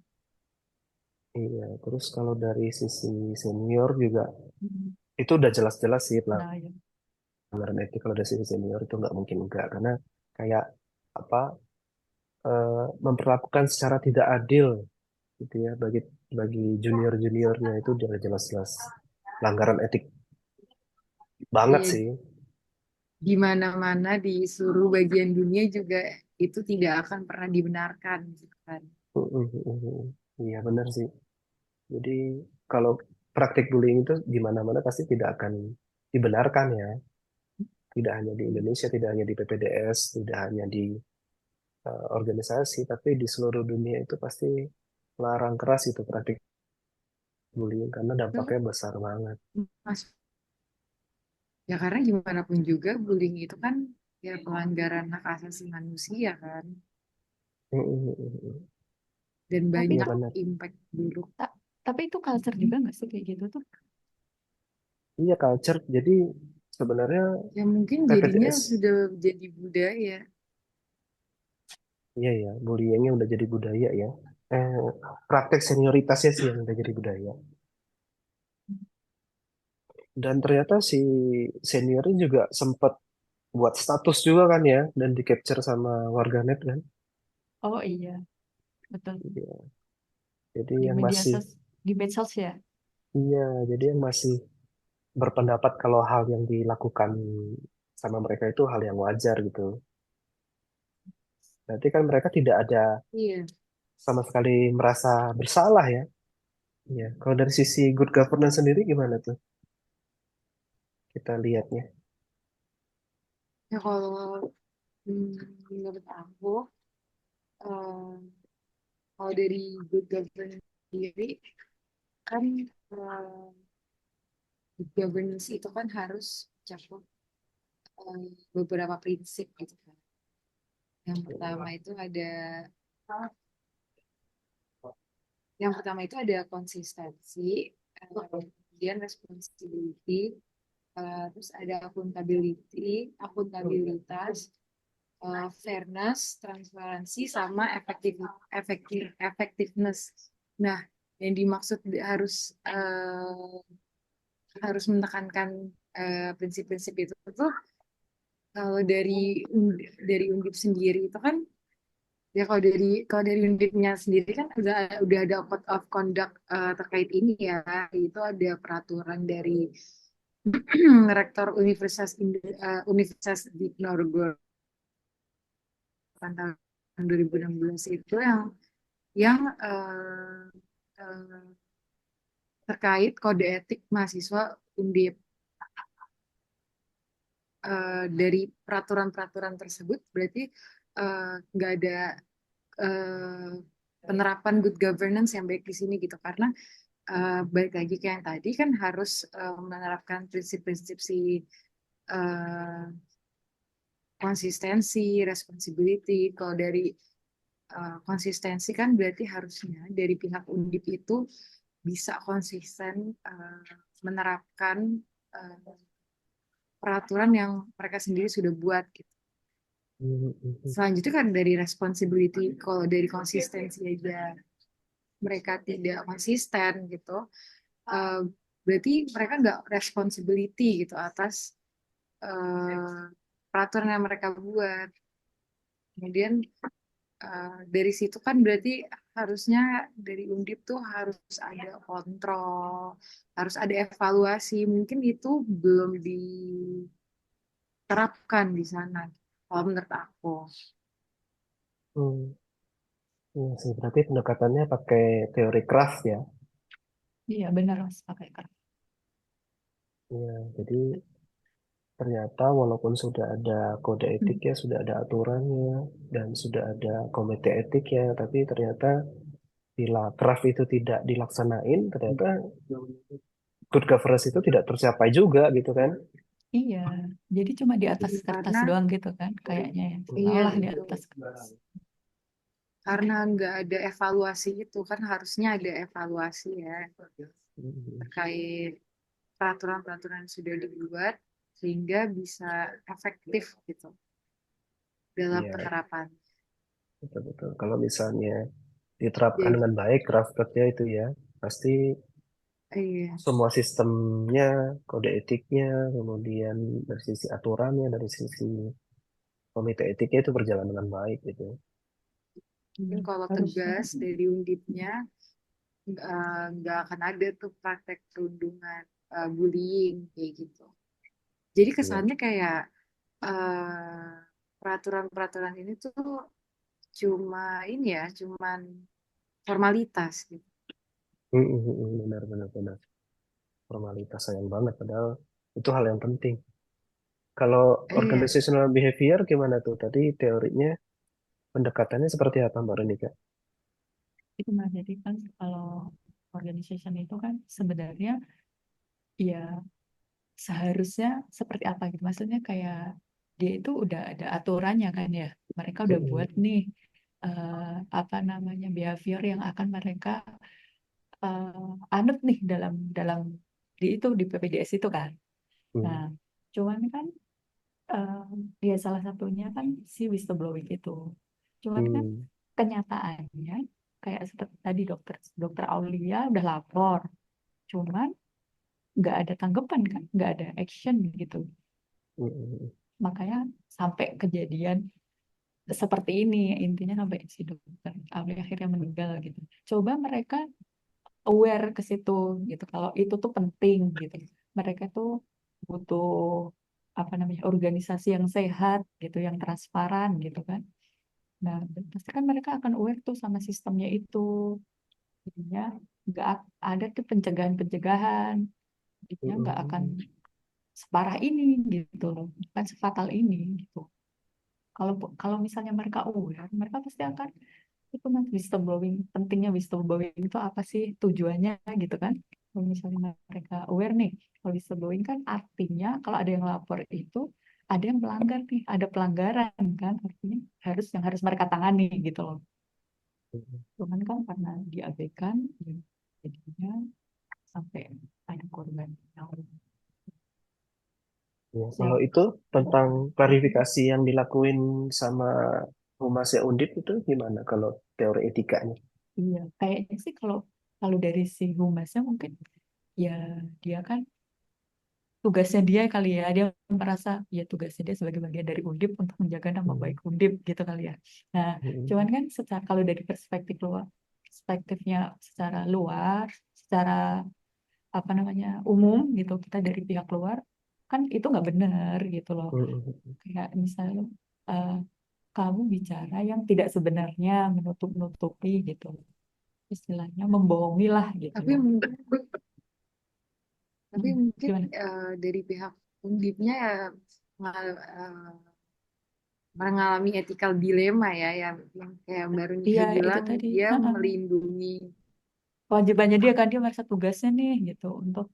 E: Iya. Terus kalau dari sisi senior juga
D: Hmm.
E: itu udah jelas-jelas sih
D: Nah ya,
E: pelanggaran etik kalau dari sisi senior itu nggak mungkin enggak karena kayak apa memperlakukan secara tidak adil gitu ya bagi bagi junior-juniornya itu udah jelas-jelas pelanggaran etik banget
F: Iya,
E: sih.
F: di mana-mana di seluruh bagian dunia juga itu tidak akan pernah dibenarkan gitu kan.
E: Iya benar sih. Jadi kalau praktik bullying itu di mana-mana pasti tidak akan dibenarkan ya. Tidak hanya di Indonesia, tidak hanya di PPDS, tidak hanya di organisasi, tapi di seluruh dunia itu pasti larang keras itu praktik bullying karena
F: Itu
E: dampaknya besar banget.
F: Mas, ya karena gimana pun juga bullying itu kan ya pelanggaran hak asasi manusia kan.
E: Mm, mm, mm, mm.
F: dan
D: Tapi
E: Iya
F: banyak
D: itu,
E: benar.
F: impact buruk.
D: tapi itu culture juga nggak sih kayak gitu tuh?
E: Iya culture. Jadi sebenarnya
F: Ya mungkin jadinya
E: PPDS,
F: sudah jadi budaya.
E: iya ya, bullyingnya udah jadi budaya ya. Eh, Praktek senioritasnya sih yang udah jadi budaya. Dan ternyata si seniornya juga sempat buat status juga kan ya, dan di capture sama warganet kan.
D: Oh iya, betul.
E: Iya. Jadi
D: Di
E: yang
D: media
E: masih,
D: sos, di medsos ya.
E: iya, jadi yang masih berpendapat kalau hal yang dilakukan sama mereka itu hal yang wajar gitu. Berarti kan mereka tidak ada
F: Iya.
E: sama sekali merasa bersalah ya. Iya. Kalau dari sisi good governance sendiri gimana tuh kita lihatnya?
F: Ya kalau menurut aku, eh, kalau dari good governance sendiri kan, eh, good governance itu kan harus cakup beberapa prinsip gitu kan. Yang pertama itu ada yang pertama itu ada konsistensi, kemudian responsibility, terus ada akuntabilitas, fairness, transparansi, sama effectiveness. Nah, yang dimaksud harus menekankan prinsip-prinsip itu tuh, kalau dari Undip sendiri itu kan, ya kalau dari Undipnya sendiri kan udah ada code of conduct terkait ini ya. Itu ada peraturan dari rektor Universitas Diponegoro tahun 2016 itu yang terkait kode etik mahasiswa Undip. Dari peraturan-peraturan tersebut berarti nggak ada eh, penerapan good governance yang baik di sini gitu, karena balik lagi ke yang tadi kan harus menerapkan prinsip-prinsip si eh, konsistensi, responsibility. Kalau dari konsistensi kan berarti harusnya dari pihak Undip itu bisa konsisten menerapkan eh, peraturan yang mereka sendiri sudah buat gitu.
E: Hmm, hmm, hmm.
F: Selanjutnya kan dari responsibility, kalau dari konsistensi aja mereka tidak konsisten gitu, eh, berarti mereka nggak responsibility gitu atas peraturan yang mereka buat. Kemudian dari situ kan berarti harusnya dari Undip tuh harus ada kontrol, harus ada evaluasi. Mungkin itu belum diterapkan di sana, kalau menurut aku.
E: Hmm, iya sih, berarti pendekatannya pakai teori craft ya.
D: Iya benar Mas, pakai kertas.
E: Iya, jadi ternyata walaupun sudah ada kode etik ya, sudah ada aturannya, dan sudah ada komite etik ya, tapi ternyata bila craft itu tidak dilaksanain, ternyata good governance itu tidak tercapai juga gitu kan.
D: Iya, jadi cuma di atas
F: Iya,
D: kertas doang gitu kan, kayaknya ya.
F: iya,
D: Seolah di
F: betul.
D: atas kertas.
F: Karena nggak ada evaluasi itu kan, harusnya ada evaluasi ya
E: Hmm,
F: terkait peraturan-peraturan yang sudah dibuat sehingga bisa efektif gitu dalam
E: iya,
F: penerapan.
E: betul-betul. Kalau misalnya diterapkan
F: Jadi,
E: dengan baik craftnya itu ya, pasti
F: iya,
E: semua sistemnya, kode etiknya, kemudian dari sisi aturannya, dari sisi komite etiknya itu berjalan dengan baik gitu.
F: mungkin kalau
D: Harusnya
F: tegas dari Undipnya nggak akan ada tuh praktek perundungan, bullying kayak gitu. Jadi
E: Iya.
F: kesannya kayak eh, peraturan-peraturan ini tuh cuma ini ya, cuman formalitas gitu.
E: Benar, benar, benar. Formalitas sayang banget, padahal itu hal yang penting. Kalau
F: Iya,
E: organizational behavior gimana tuh? Tadi teorinya pendekatannya seperti apa, Mbak Renika?
D: itu Mas, jadi kan kalau organization itu kan sebenarnya ya seharusnya seperti apa gitu. Maksudnya kayak dia itu udah ada aturannya kan ya. Mereka udah buat
E: Mm-mm.
D: nih. apa namanya behavior yang akan mereka anut nih dalam dalam di PPDS itu kan. Nah,
E: Hmm.
D: cuman kan eh, ya salah satunya kan si whistleblowing itu. Cuman kan
E: Hmm.
D: kenyataannya kayak seperti tadi dokter dokter Aulia udah lapor, cuman nggak ada tanggapan kan, nggak ada action gitu.
E: Hmm.
D: Makanya sampai kejadian seperti ini intinya sampai si dokter Aulia akhirnya meninggal gitu. Coba mereka aware ke situ gitu kalau itu tuh penting gitu. Mereka tuh butuh apa namanya organisasi yang sehat gitu, yang transparan gitu kan. Nah, pasti kan mereka akan aware tuh sama sistemnya itu. Jadinya nggak ada tuh pencegahan-pencegahan. Jadinya nggak akan
E: Hmm.
D: separah ini gitu loh, bukan sefatal ini gitu. Kalau kalau misalnya mereka aware, mereka pasti akan itu nanti whistleblowing, pentingnya whistleblowing itu apa sih tujuannya gitu kan. Kalau misalnya mereka aware nih, kalau whistleblowing kan artinya kalau ada yang lapor itu ada yang melanggar nih, ada pelanggaran kan, artinya yang harus mereka tangani gitu loh.
E: Hmm.
D: Cuman kan karena diabaikan, ya jadinya sampai ada korban nyawa.
E: Ya,
D: Saya,
E: kalau itu tentang klarifikasi yang dilakuin sama Humasnya Undip itu gimana kalau teori etikanya?
D: iya, kayaknya sih kalau kalau dari si humasnya mungkin ya dia kan tugasnya dia kali ya, dia merasa ya tugasnya dia sebagai bagian dari Undip untuk menjaga nama
E: Hmm.
D: baik Undip gitu kali ya. Nah, cuman
E: Hmm.
D: kan secara kalau dari perspektifnya secara luar, secara apa namanya umum gitu, kita dari pihak luar kan itu nggak benar gitu loh.
E: Hmm.
D: Kayak misalnya eh, kamu bicara yang tidak sebenarnya, menutup-nutupi gitu, istilahnya membohongi lah gitu
F: Tapi
D: loh.
F: mungkin tapi mungkin
D: Gimana?
F: dari pihak Undipnya ya eh, mengalami ethical dilema ya yang kayak Mbak Runika
D: Iya itu
F: bilang
D: tadi.
F: dia
D: Heeh.
F: melindungi
D: Kewajibannya dia kan dia merasa tugasnya nih gitu untuk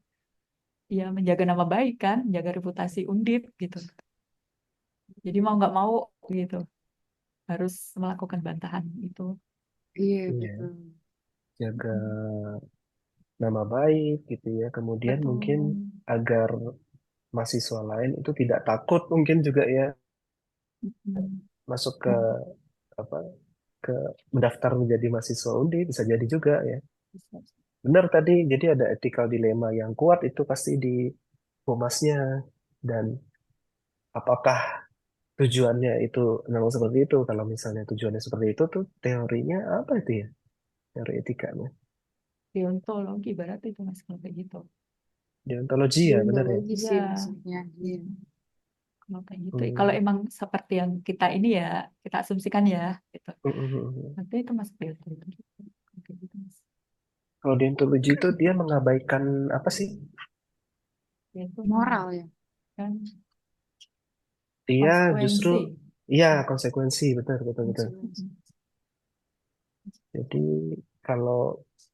D: ya menjaga nama baik kan, menjaga reputasi Undip gitu. Jadi mau nggak mau gitu harus melakukan bantahan itu.
F: iya
E: Iya,
F: betul.
E: jaga
D: Mm,
E: nama baik gitu ya. Kemudian mungkin
D: betul.
E: agar mahasiswa lain itu tidak takut mungkin juga ya
D: Mm,
E: masuk ke
D: mm,
E: apa ke mendaftar menjadi mahasiswa Undi bisa jadi juga ya.
D: bisa.
E: Benar tadi, jadi ada ethical dilema yang kuat itu pasti di humasnya dan apakah tujuannya itu memang seperti itu? Kalau misalnya tujuannya seperti itu tuh teorinya apa itu ya? Teori etikanya.
D: Deontologi berarti itu mas kalau kayak gitu.
E: Deontologi ya, benar ya?
F: Deontologi
D: Iya.
F: sih maksudnya iya.
D: Mm, kalau kayak gitu. Kalau
E: Hmm.
D: emang seperti yang kita ini ya kita asumsikan ya gitu.
E: Hmm, hmm, hmm.
D: Nanti itu masuk deontologi. Kayak gitu mas.
E: Kalau deontologi itu dia mengabaikan apa sih?
D: Ya, itu
F: Moral ya.
D: mengabaikan
E: Dia justru
D: konsekuensi.
E: iya konsekuensi, betul betul betul.
F: Konsekuensi.
D: Mm,
E: Jadi kalau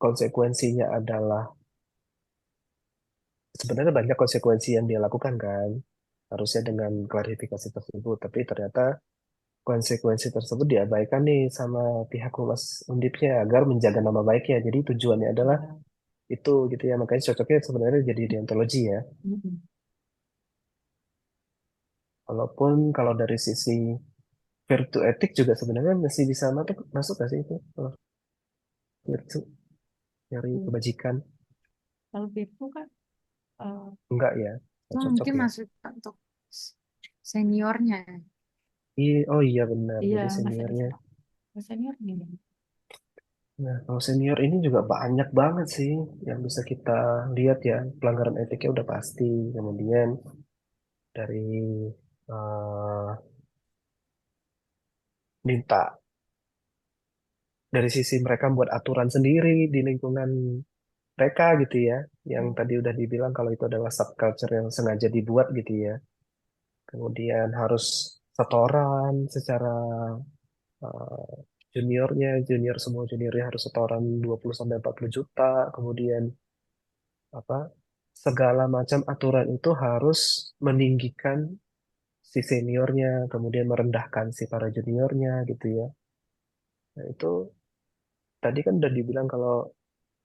E: konsekuensinya adalah sebenarnya banyak konsekuensi yang dia lakukan kan, harusnya dengan klarifikasi tersebut, tapi ternyata konsekuensi tersebut diabaikan nih sama pihak Humas Undipnya agar menjaga nama baiknya. Jadi tujuannya adalah
D: ya.
E: itu gitu ya, makanya cocoknya sebenarnya jadi deontologi ya.
D: Mm,
E: Walaupun kalau dari sisi virtu etik juga sebenarnya masih bisa masuk masuk nggak sih itu kalau virtu dari
D: mm.
E: kebajikan
D: Kalau Virgo kan eh,
E: enggak ya, nggak cocok
F: Mungkin
E: ya.
F: masuk untuk seniornya.
E: Oh iya benar,
D: iya
E: jadi
D: masih
E: seniornya.
D: bisa. Mas senior gini.
E: Nah, kalau senior ini juga banyak banget sih yang bisa kita lihat ya. Pelanggaran etiknya udah pasti. Kemudian dari eh, minta dari sisi mereka buat aturan sendiri di lingkungan mereka gitu ya. Yang tadi udah dibilang kalau itu adalah subculture yang sengaja dibuat gitu ya. Kemudian harus setoran secara eh, junior semua juniornya harus setoran 20 sampai 40 juta. Kemudian apa segala macam aturan itu harus meninggikan si seniornya kemudian merendahkan si para juniornya gitu ya Nah, itu tadi kan udah dibilang kalau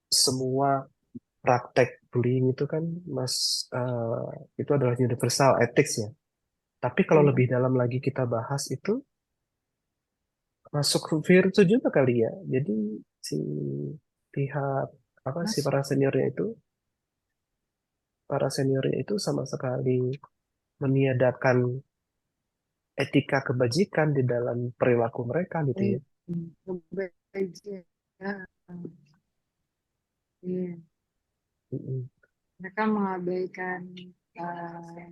E: semua praktek bullying itu kan Mas itu adalah universal ethics ya. Tapi kalau
F: Iya.
E: lebih dalam lagi kita bahas itu masuk virtu juga kali ya. Jadi si pihak apa si
F: Mas,
E: para seniornya itu sama sekali meniadakan etika kebajikan di dalam perilaku mereka gitu
F: iya,
E: ya.
F: kebajikan. Iya,
E: Mm-mm.
F: mereka mengabaikan eh,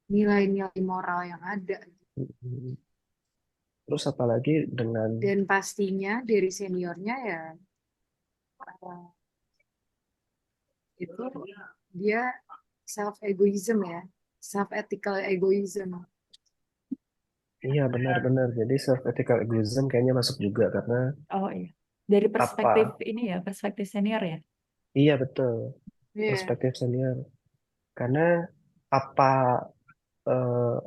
F: nilai-nilai moral yang ada.
E: Mm-mm. Terus apalagi dengan
F: Dan pastinya dari seniornya ya eh, itu dia self egoism ya, self ethical egoism.
E: iya benar-benar jadi self ethical egoism kayaknya masuk juga karena
D: Oh iya. Dari perspektif
E: apa
D: ini ya, perspektif senior ya.
E: iya betul
F: Iya,
E: perspektif senior karena apa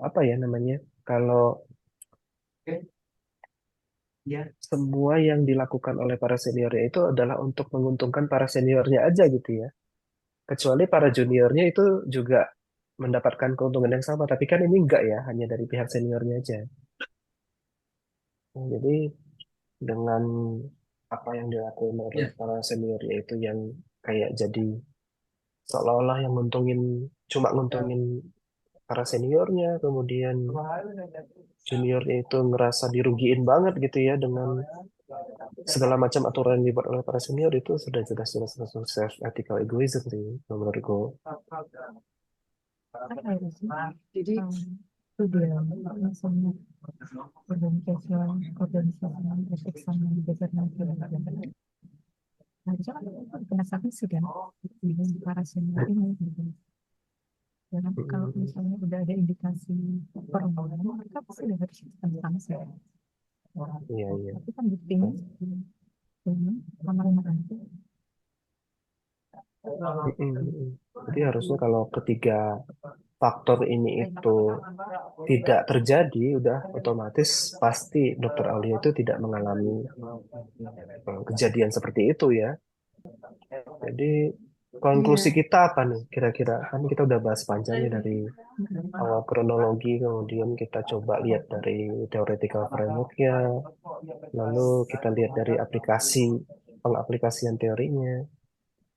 E: apa ya namanya kalau semua yang dilakukan oleh para seniornya itu adalah untuk menguntungkan para seniornya aja gitu ya. Kecuali para juniornya itu juga mendapatkan keuntungan yang sama, tapi kan ini enggak ya, hanya dari pihak seniornya aja. Nah, jadi dengan apa yang dilakukan oleh para seniornya itu yang kayak jadi seolah-olah yang cuma nguntungin para seniornya, kemudian juniornya itu ngerasa dirugiin banget gitu ya dengan segala macam aturan yang dibuat oleh para senior itu sudah jelas-jelas masuk self ethical egoism sih menurutku.
D: Kan harusnya
F: jadi
D: itu dia misalnya organisasi organisasi etik sama belajar nanti harusnya kan itu kena sanksi kan di para senior ini gitu. Dan kalau
E: Mm,
D: misalnya udah ada indikasi permohonan mereka pasti udah harus kena sanksi.
E: iya iya.
D: Tapi kan buktinya lama-lama nanti
E: Jadi harusnya kalau ketiga faktor ini itu tidak terjadi, udah otomatis pasti Dokter Aulia itu tidak mengalami kejadian seperti itu ya. Jadi konklusi
F: iya,
E: kita apa nih kira-kira? Kan kita udah bahas panjang nih dari awal kronologi, kemudian kita coba lihat dari theoretical frameworknya, lalu kita lihat dari pengaplikasian teorinya.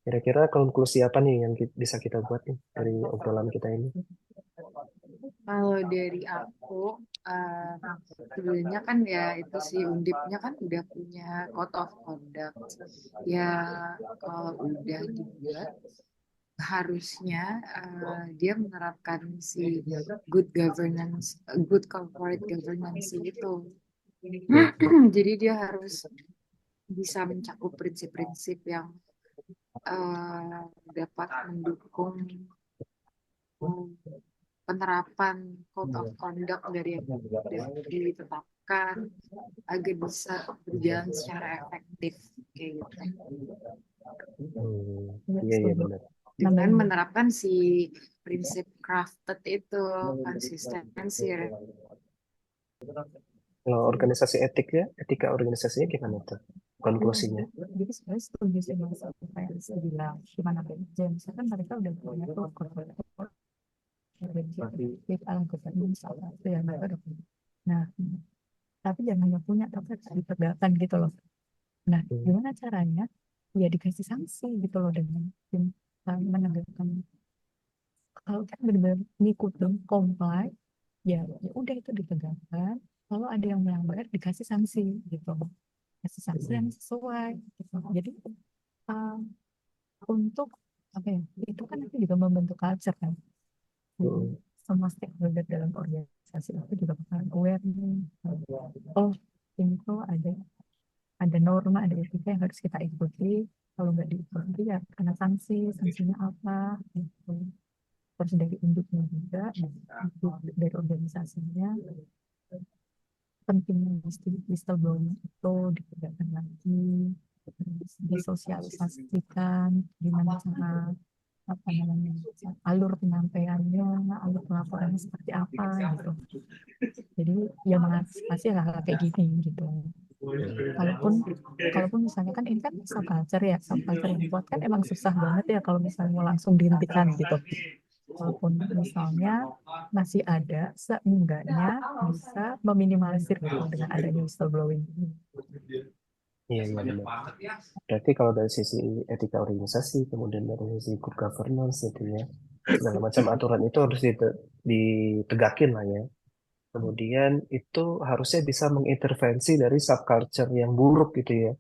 E: Kira-kira konklusi apa nih yang bisa kita buat nih dari obrolan kita ini?
F: kalau dari aku eh, sebenarnya kan ya itu si Undipnya kan udah punya code of conduct. Ya kalau udah dibuat harusnya dia menerapkan si good governance, good corporate governance itu. Jadi dia harus bisa mencakup prinsip-prinsip yang dapat mendukung penerapan code of conduct dari yang sudah ditetapkan agar bisa berjalan secara efektif kayak gitu.
E: Iya iya benar.
F: Dengan menerapkan si prinsip crafted itu konsistensi.
E: Kalau organisasi etiknya, etika organisasinya gimana tuh? Konklusinya.
D: jadi sebenarnya setuju sih mas apa yang saya bilang gimana bekerja misalkan mereka udah punya tuh corporate objektif anggota misalnya itu yang mereka udah punya nah tapi jangan hanya punya tapi harus ditegakkan gitu loh nah
E: Hmm.
D: gimana caranya ya dikasih sanksi gitu loh dengan menegakkan kalau kita benar-benar ngikut dong comply ya ya udah itu ditegakkan kalau ada yang melanggar dikasih sanksi gitu kasih sanksi yang sesuai gitu. Jadi uh, untuk apa ya itu kan nanti juga membentuk culture kan. Jadi
E: Hmm.
D: semua stakeholder dalam organisasi itu juga bakalan aware nih oh ini tuh ada norma ada etika yang harus kita ikuti kalau nggak diikuti ya kena sanksi sanksinya apa gitu. Terus dari induknya juga dari organisasinya pentingnya whistleblowing itu ditegakkan lagi disosialisasikan gimana cara apa namanya, alur penyampaiannya, alur pelaporannya seperti apa gitu. Jadi ya mengantisipasi hal-hal kayak gini gitu. Kalaupun kalaupun misalnya kan ini kan subculture ya, subculture yang buat kan emang susah banget ya kalau misalnya mau langsung dihentikan gitu. Walaupun misalnya masih ada, seenggaknya bisa meminimalisir gitu dengan adanya whistleblowing.
E: Iya, iya benar. Berarti kalau dari sisi etika organisasi, kemudian dari sisi good governance gitu ya, segala macam aturan itu harus ditegakin lah ya. Kemudian itu harusnya bisa mengintervensi dari subculture yang buruk gitu ya.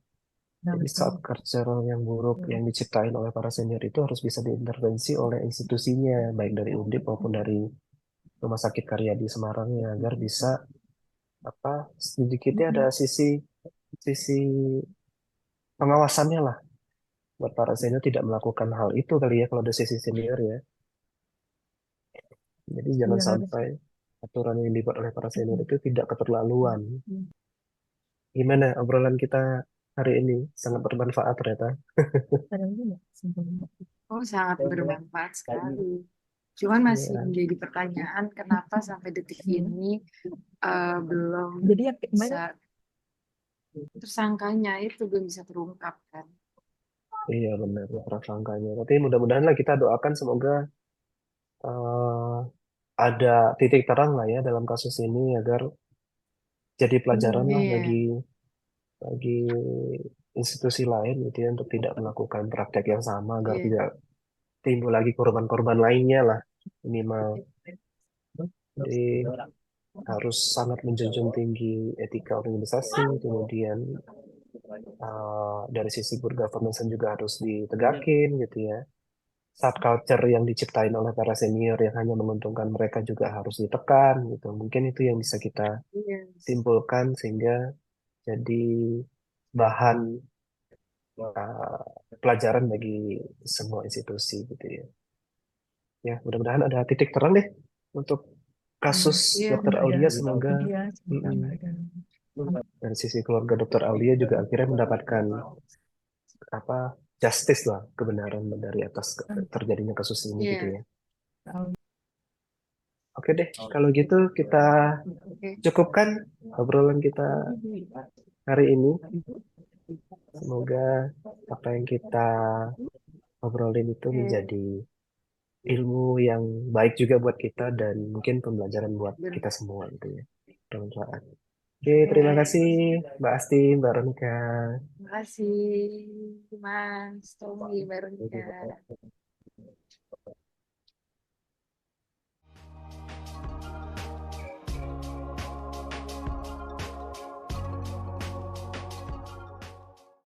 D: Nah,
E: Jadi
D: betul.
E: subculture yang buruk yang diciptain oleh para senior itu harus bisa diintervensi oleh institusinya, baik dari Undip maupun dari Rumah Sakit Karya di Semarangnya, agar bisa apa sedikitnya ada sisi sisi pengawasannya lah buat para senior tidak melakukan hal itu kali ya kalau ada sisi senior ya. Jadi jangan
D: Iya harus.
E: sampai aturan yang dibuat oleh para senior itu tidak keterlaluan. Gimana obrolan kita hari ini? Sangat bermanfaat ternyata.
D: Ada lagi nggak sebelumnya?
F: Oh, sangat bermanfaat sekali. Cuman masih
E: Iya,
F: menjadi pertanyaan kenapa sampai detik ini belum
D: Jadi yang
F: bisa
D: kemarin
F: tersangkanya itu belum bisa terungkap kan.
E: iya benar prasangkanya. Tapi mudah-mudahan lah kita doakan semoga eh, ada titik terang lah ya dalam kasus ini agar jadi pelajaran lah
F: Iya,
E: bagi institusi lain gitu ya untuk tidak melakukan praktek yang sama agar
F: iya,
E: tidak timbul lagi korban-korban lainnya lah minimal. Jadi harus sangat menjunjung tinggi etika organisasi, kemudian dari sisi good governance juga harus ditegakin gitu ya. Subculture yang diciptain oleh para senior yang hanya menguntungkan mereka juga harus ditekan gitu. Mungkin itu yang bisa kita
F: iya.
E: simpulkan sehingga jadi bahan uh, pelajaran bagi semua institusi gitu ya. Ya, mudah-mudahan ada titik terang deh untuk kasus
F: Iya,
E: Dokter
D: nggak ada,
E: Aulia. Semoga
D: iya semoga
E: mm,
D: nggak ada.
E: dari sisi keluarga Dokter Aulia juga akhirnya mendapatkan apa justice lah, kebenaran dari atas terjadinya kasus ini gitu
F: iya.
E: ya. Oke deh, kalau gitu kita
F: Oke.
E: cukupkan obrolan kita hari ini. Semoga apa yang kita obrolin itu
F: Oke.
E: menjadi ilmu yang baik juga buat kita dan mungkin pembelajaran buat
F: Ber-
E: kita semua gitu ya. Bermanfaat. Oke, terima
F: Oke.
E: kasih Mbak Asti, Mbak Ronika.
F: Terima kasih, Mas Tommy, Mbak Ronika.